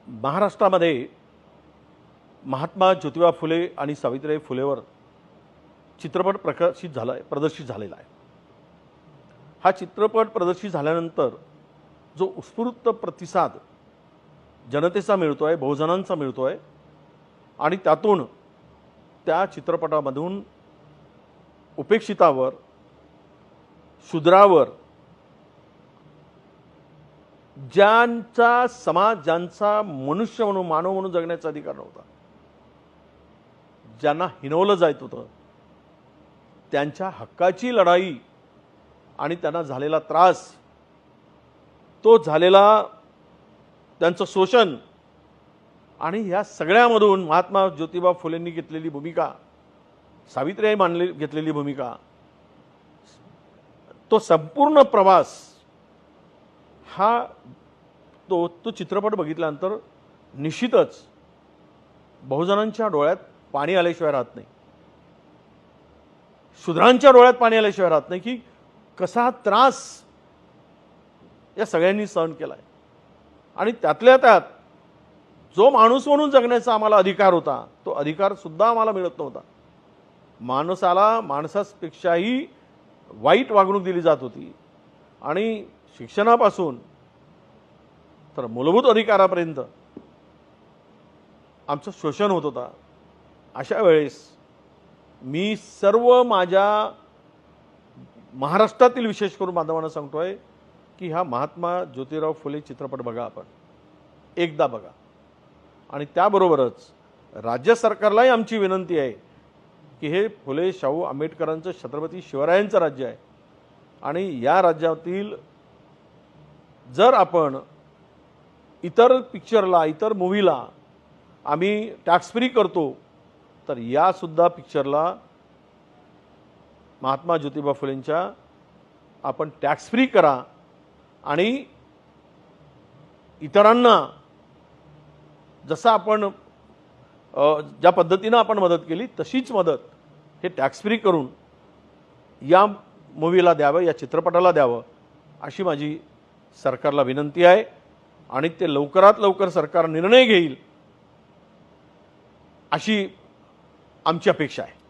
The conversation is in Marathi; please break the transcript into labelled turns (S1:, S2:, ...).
S1: महाराष्ट्रामध्ये महात्मा ज्योतिबा फुले आणि सावित्रीबाई फुलेवर चित्रपट प्रदर्शित झालेला आहे। हा चित्रपट प्रदर्शित झाल्यानंतर जो उत्स्फूर्त प्रतिसाद जनतेचा मिळतोय, बहुजनांचा मिळतोय आणि त्यातून त्या चित्रपटामधून उपेक्षितावर, शूद्रावर, ज्यांचा समाज, ज्यांचा मनुष्य म्हणून, मानव म्हणून जगण्याचा अधिकार नव्हता, ज्यांना हिणवलं जात होतं, त्यांच्या हक्काची लढाई आणि त्यांना झालेला त्रास, तो झालेला त्यांचं शोषण आणि या सगळ्यामधून महात्मा ज्योतिबा फुलेंनी घेतलेली भूमिका, सावित्रीबाई घेतलेली भूमिका, तो संपूर्ण प्रवास हा तो चित्रपट बघितल्यानंतर निश्चितच बहुजनांच्या डोळ्यात पाणी आल्याशिवाय राहत नाही, शूद्रांच्या डोळ्यात पाणी आल्याशिवाय राहत नाही की कसा त्रास या सगळ्यांनी सहन केलाय आणि त्यातल्या त्यात जो माणूस म्हणून जगण्याचा आम्हाला अधिकार होता, तो अधिकार सुद्धा आम्हाला मिळत नव्हता। माणसाला माणसापेक्षाही वाईट वागणूक दिली जात होती आणि शिक्षणापासून तर मूलभूत अधिकारापर्यंत आमचं शोषण होत होता। अशा वेळेस मी सर्व माझ्या महाराष्ट्रातील विशेष करून बांधवांना सांगतोय की हा महात्मा ज्योतिराव फुले चित्रपट बघा, आपण एकदा बघा। आणि त्याबरोबरच राज्य सरकारलाही आमची विनंती आहे की हे फुले शाहू आंबेडकरांचं, छत्रपती शिवरायांचं राज्य आहे आणि या राज्यातील जर आपण इतर पिक्चरला, इतर मूवीला आम्ही टॅक्स फ्री करतो, तर या सुद्धा पिक्चरला महात्मा ज्योतिबा फुलेंच्या आपण टॅक्स फ्री करा आणि इतरांना जसं आपण ज्या पद्धतीनं आपण मदत केली तशीच मदत हे टॅक्स फ्री करून या मूवीला द्यावं, या चित्रपटाला द्यावं, अशी माझी सरकारला विनंती आहे आणि ते लवकरात लवकर सरकार निर्णय घेईल अशी आमची अपेक्षा आहे।